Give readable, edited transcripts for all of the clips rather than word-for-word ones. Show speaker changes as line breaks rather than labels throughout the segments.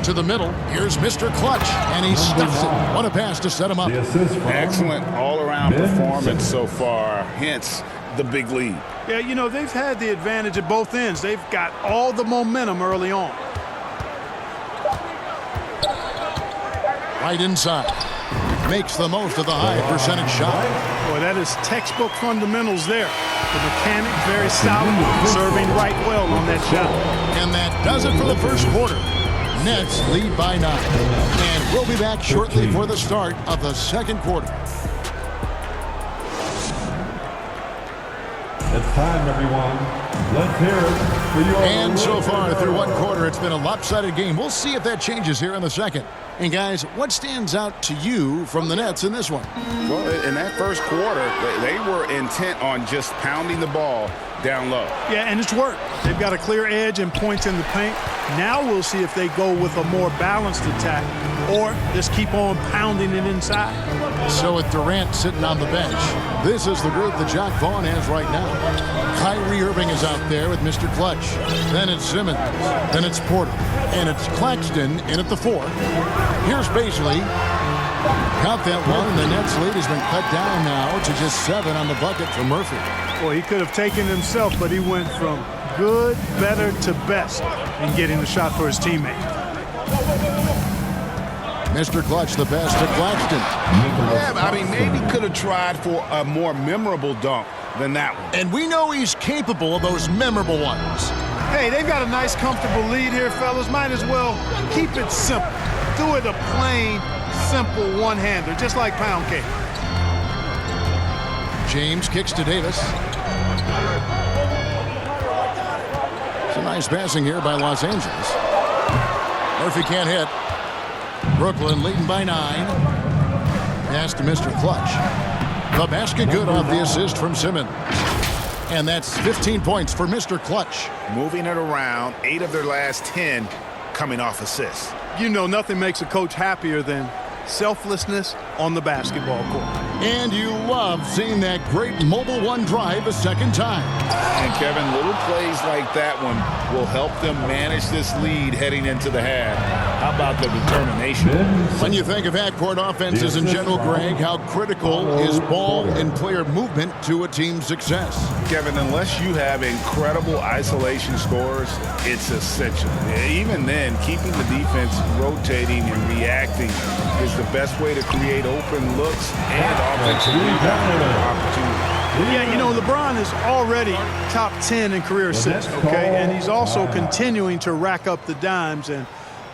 To the middle. Here's Mr. Clutch, and he stuffs it. What a pass to set him up.
Excellent all-around performance so far, hence the big lead.
Yeah, you know, they've had the advantage at both ends. They've got all the momentum early on.
Right inside. Makes the most of the high percentage shot.
Boy, that is textbook fundamentals there. The mechanic very solid, serving right well on that shot.
And that does it for the first quarter. Nets lead by 9. And we'll be back shortly for the start of the second quarter.
It's time, everyone. Let's hear it for your...
And so far through one quarter, it's been a lopsided game. We'll see if that changes here in the second. And guys, what stands out to you from the Nets in this one?
Well, in that first quarter, they were intent on just pounding the ball down low.
Yeah, and it's worked. They've got a clear edge and points in the paint. Now we'll see if they go with a more balanced attack or just keep on pounding it inside.
So with Durant sitting on the bench, this is the group that Jacque Vaughn has right now. Kyrie Irving is out there with Mr. Clutch. Then it's Simmons. Then it's Porter. And it's Claxton in at the 4. Here's Bazley. Count that one, and the Nets lead has been cut down now to just 7 on the bucket for Murphy.
Well, he could have taken himself, but he went from good, better to best in getting the shot for his teammate.
Mr. Clutch, the pass to Claxton.
Yeah, I mean, maybe could have tried for a more memorable dunk than that one.
And we know he's capable of those memorable ones.
Hey, they've got a nice, comfortable lead here, fellas. Might as well keep it simple. Do it a plain, simple one-hander, just like pound cake.
James kicks to Davis. Some nice passing here by Los Angeles. Murphy can't hit. Brooklyn leading by 9. Pass to Mr. Clutch. The basket good off the assist from Simmons. And that's 15 points for Mr. Clutch.
Moving it around, 8 of their last 10 coming off assists.
You know, nothing makes a coach happier than selflessness on the basketball court.
And you love seeing that great mobile one drive a second time.
And Kevin, little plays like that one will help them manage this lead heading into the half. How about the determination?
When you think of half-court offenses in general, Greg, how critical is ball and player movement to a team's success?
Kevin, unless you have incredible isolation scores, it's essential. Even then, keeping the defense rotating and reacting is the best way to create open looks and offensive opportunities.
Yeah, you know, LeBron is already top 10 in career assists, okay? And he's also continuing to rack up the dimes and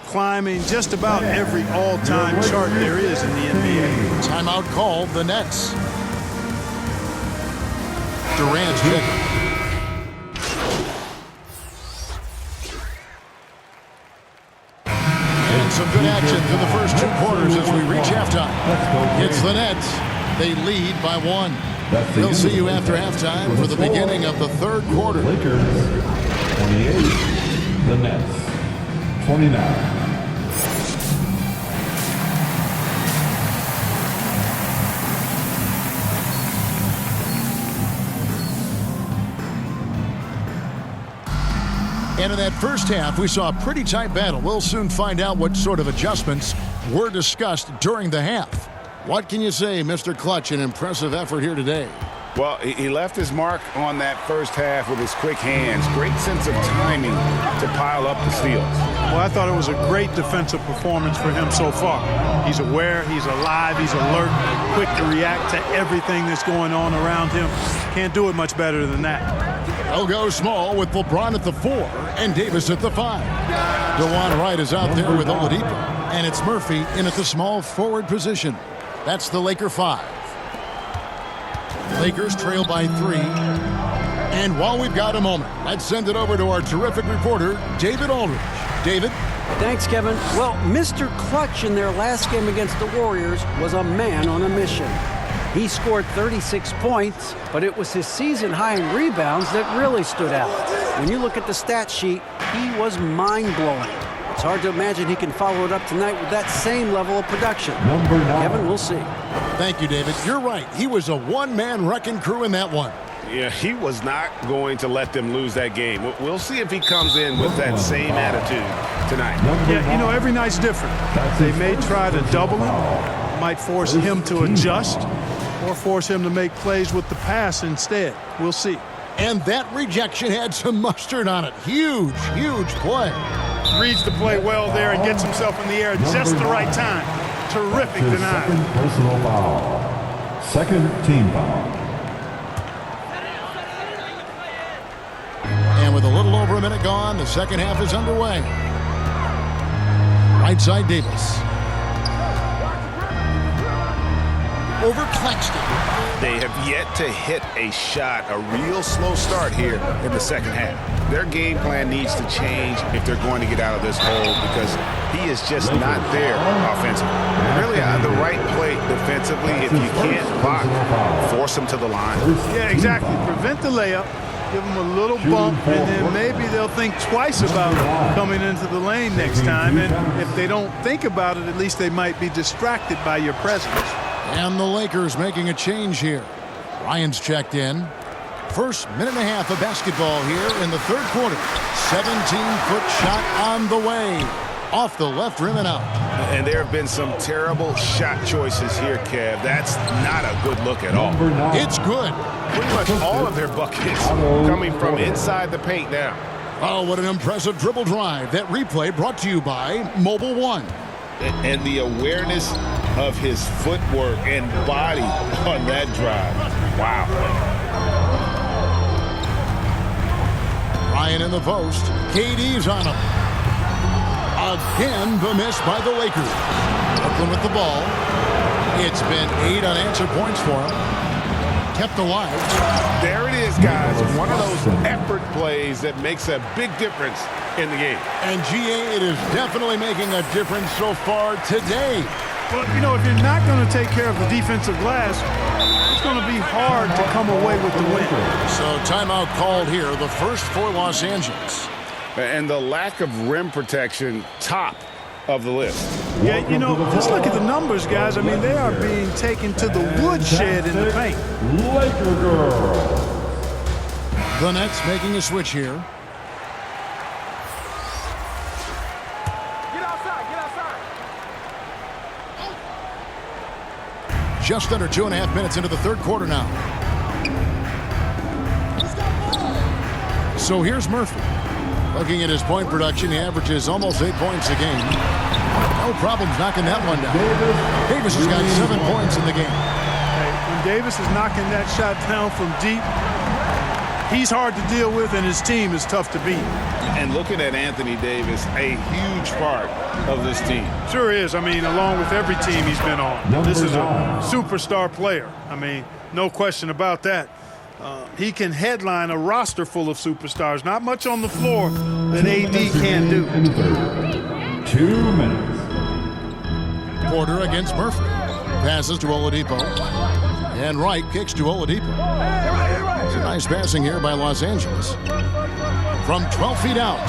climbing just about every all-time chart there is in the NBA.
Timeout called, the Nets. Durant's checking. And some good action through the first 2 quarters as we reach halftime. It's the Nets. They lead by 1. We'll see you after halftime for the beginning of the third quarter.
Lakers 28, the Nets 29.
And in that first half, we saw a pretty tight battle. We'll soon find out what sort of adjustments were discussed during the half. What can you say, Mr. Clutch? An impressive effort here today.
Well, he left his mark on that first half with his quick hands. Great sense of timing to pile up the steals.
Well, I thought it was a great defensive performance for him so far. He's aware, he's alive, he's alert, quick to react to everything that's going on around him. Can't do it much better than that.
They'll go small with LeBron at the 4 and Davis at the 5. DeJuan Wright is out there with Oladipo. And it's Murphy in at the small forward position. That's the Laker 5. Lakers trail by 3. And while we've got a moment, let's send it over to our terrific reporter, David Aldridge. David?
Thanks, Kevin. Well, Mr. Clutch in their last game against the Warriors was a man on a mission. He scored 36 points, but it was his season high in rebounds that really stood out. When you look at the stat sheet, he was mind-blowing. It's hard to imagine he can follow it up tonight with that same level of production. Kevin, we'll see.
Thank you, David. You're right. He was a one-man wrecking crew in that one.
Yeah, he was not going to let them lose that game. We'll see if he comes in with that same attitude tonight.
Yeah, you know, every night's different. They may try to double him, might force him to adjust, or force him to make plays with the pass instead. We'll see.
And that rejection had some mustard on it. Huge, huge play.
Reads the play well there and gets himself in the air just the right time. Terrific
His
denial.
second personal foul. Second team foul.
And with a little over a minute gone, the second half is underway. Right side, Davis. Over Claxton.
They have yet to hit a shot, a real slow start here in the second half. Their game plan needs to change if they're going to get out of this hole because he is just not there offensively. Really on the right plate defensively, if you can't block, force him to the line.
Yeah, exactly. Prevent the layup. Give them a little bump, and then maybe they'll think twice about coming into the lane next time. And if they don't think about it, at least they might be distracted by your presence.
And the Lakers making a change here. Ryan's checked in. First minute and a half of basketball here in the third quarter. 17-foot shot on the way. Off the left rim and out.
And there have been some terrible shot choices here, Kev. That's not a good look at all.
It's good.
Pretty much all of their buckets coming from inside the paint now.
Oh, what an impressive dribble drive. That replay brought to you by Mobile One.
And the awareness of his footwork and body on that drive. Wow.
Ryan in the post. KD's on him. Again, the miss by the Lakers. Brooklyn with the ball. It's been 8 unanswered points for him. Kept alive.
There it is, guys. One of those effort plays that makes a big difference in the game.
And GA, it is definitely making a difference so far today.
Well, you know, if you're not going to take care of the defensive glass, it's going to be hard to come away with the win.
So timeout called here, the first for Los Angeles.
And the lack of rim protection, top of the list.
Yeah, you know, just look at the numbers, guys. I mean, they are being taken to the woodshed in the paint.
Laker girl.
The Nets making a switch here.
Get outside.
Just under 2.5 minutes into the third quarter now. So here's Murphy. Looking at his point production, he averages almost 8 points a game. No problems knocking that one down. Davis has got 7 points in the game.
Hey, when Davis is knocking that shot down from deep, he's hard to deal with, and his team is tough to beat.
And looking at Anthony Davis, a huge part of this team.
Sure is. I mean, along with every team he's been on. This is a superstar player. I mean, no question about that. He can headline a roster full of superstars. Not much on the floor that AD can't do.
2 minutes.
Porter against Murphy. Passes to Oladipo. And Wright kicks to Oladipo. It's a nice passing here by Los Angeles. From 12 feet out.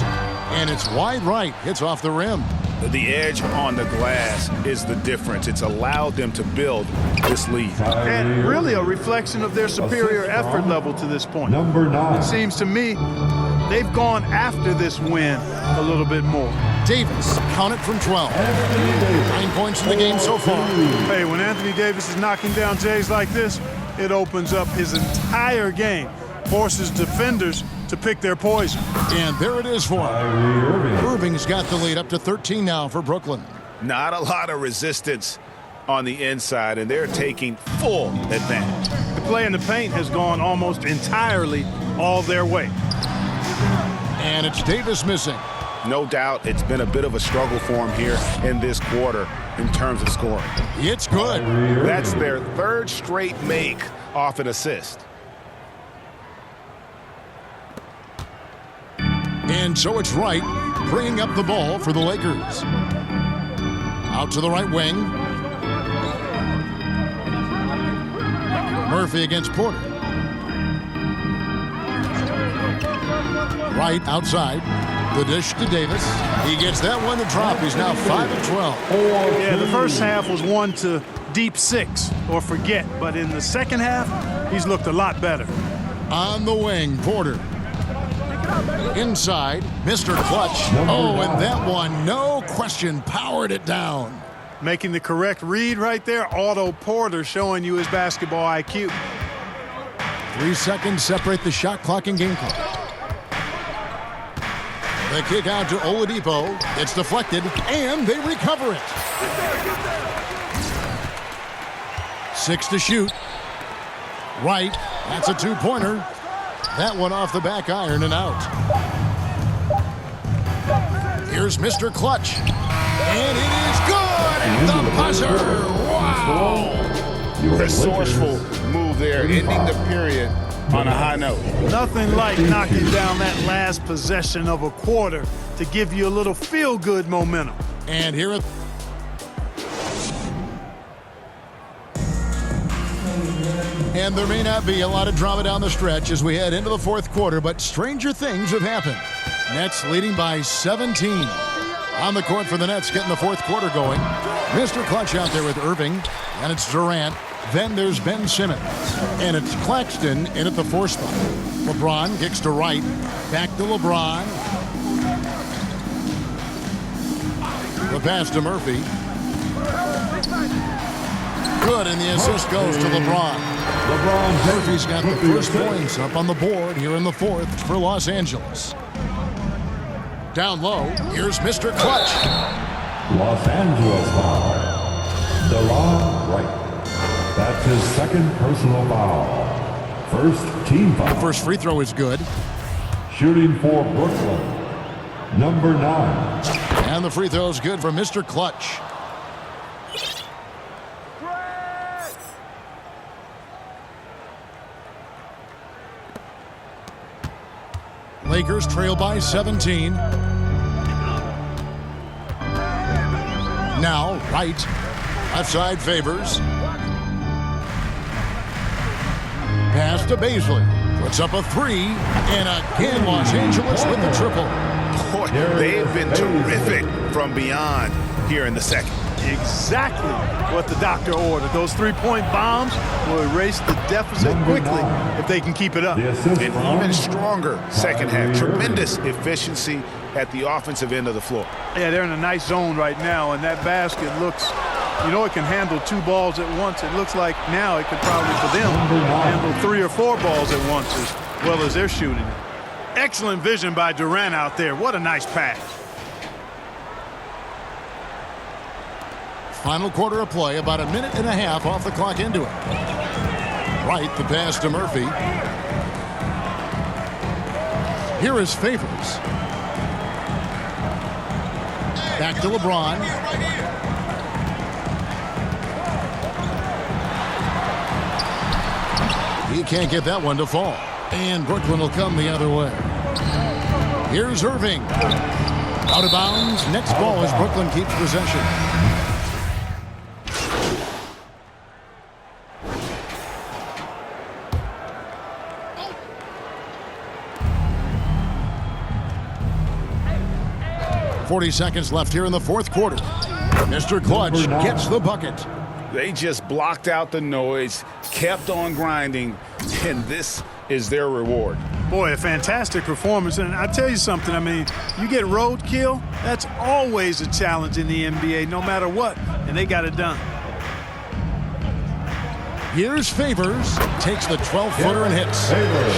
And it's wide right. Hits off the rim.
The edge on the glass is the difference. It's allowed them to build this lead.
And really a reflection of their superior effort level to this point.
Number 9.
It seems to me they've gone after this win a little bit more.
Davis, count it from 12. 9 points in the game so far.
Hey, when Anthony Davis is knocking down Jays like this, it opens up his entire game. Forces defenders to pick their poison.
And there it is for him. Irving's got the lead up to 13 now for Brooklyn.
Not a lot of resistance on the inside, and they're taking full advantage.
The play in the paint has gone almost entirely all their way.
And it's Davis missing.
No doubt it's been a bit of a struggle for him here in this quarter in terms of scoring.
It's good.
That's their third straight make off an assist.
And so it's Wright bringing up the ball for the Lakers. Out to the right wing. Murphy against Porter. Wright outside. The dish to Davis. He gets that one to drop. He's now 5 of 12.
Yeah, the first half was 1 to deep 6 or forget. But in the second half, he's looked a lot better.
On the wing, Porter. Inside, Mr. Clutch. Oh, and that one, no question, powered it down.
Making the correct read right there. Otto Porter showing you his basketball IQ.
3 seconds separate the shot clock and game clock. The kick out to Oladipo. It's deflected, and they recover it. 6 to shoot. Right. That's a two-pointer. That one off the back iron and out. Here's Mr. Clutch. And it is good at the buzzer. Wow.
Resourceful move there, ending the period on a high note.
Nothing like knocking down that last possession of a quarter to give you a little feel-good momentum.
And here it. And there may not be a lot of drama down the stretch as we head into the fourth quarter, but stranger things have happened. Nets leading by 17. On the court for the Nets, getting the fourth quarter going. Mr. Clutch out there with Irving, and it's Durant. Then there's Ben Simmons, and it's Claxton in at the 4 spot. LeBron kicks to right, back to LeBron. The pass to Murphy. Good, and the assist goes to LeBron. Murphy's got the first points up on the board here in the fourth for Los Angeles. Down low, here's Mr. Clutch.
Los Angeles foul. DeLon Wright. That's his second personal foul. First team foul.
The first free throw is good.
Shooting for Brooklyn, number 9.
And the free throw is good for Mr. Clutch. Lakers trail by 17. Now, right. Left side favors. Pass to Baisley. Puts up a 3. And again, Los Angeles with the triple.
Boy, they have been terrific from beyond here in the second.
Exactly what the doctor ordered. Those three-point bombs will erase the deficit quickly if they can keep it up.
An even stronger second half. Tremendous efficiency at the offensive end of the floor.
Yeah, they're in a nice zone right now, and that basket looks, you know, it can handle 2 balls at once. It looks like now it could probably, for them, handle 3 or 4 balls at once as well as they're shooting it. Excellent vision by Durant out there. What a nice pass.
Final quarter of play, about a minute and a half off the clock into it. Right, the pass to Murphy. Here is Favors. Back to LeBron. He can't get that one to fall. And Brooklyn will come the other way. Here's Irving. Out of bounds. Next ball as Brooklyn keeps possession. .40 seconds left here in the fourth quarter. Mr. Clutch gets the bucket.
They just blocked out the noise, kept on grinding, and this is their reward.
Boy, a fantastic performance. And I tell you something, I mean, you get roadkill, that's always a challenge in the NBA, no matter what, and they got it done.
Here's Favors, takes the 12-footer and hits.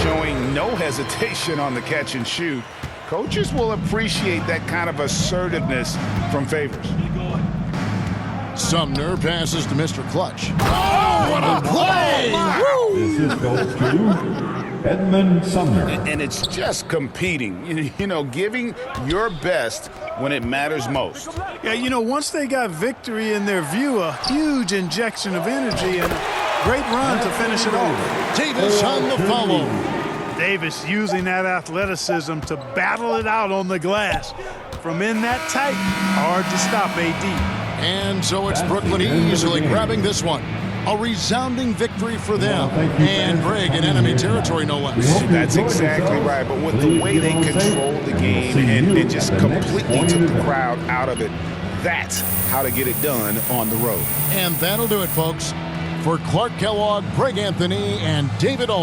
Showing no hesitation on the catch and shoot. Coaches will appreciate that kind of assertiveness from Favors.
Sumner passes to Mr. Clutch. Oh, what a play!
This is goes to Edmund Sumner.
And it's just competing, you know, giving your best when it matters most.
Yeah, you know, once they got victory in their view, a huge injection of energy and a great run to finish it off.
Davis on the follow.
Davis using that athleticism to battle it out on the glass. From in that tight, hard to stop AD.
And so it's Brooklyn easily grabbing this one. A resounding victory for them. And Greg in enemy territory, no less.
That's exactly right. But with the way they controlled the game and just completely took the crowd out of it, that's how to get it done on the road.
And that'll do it, folks. For Clark Kellogg, Greg Anthony, and David Aldridge.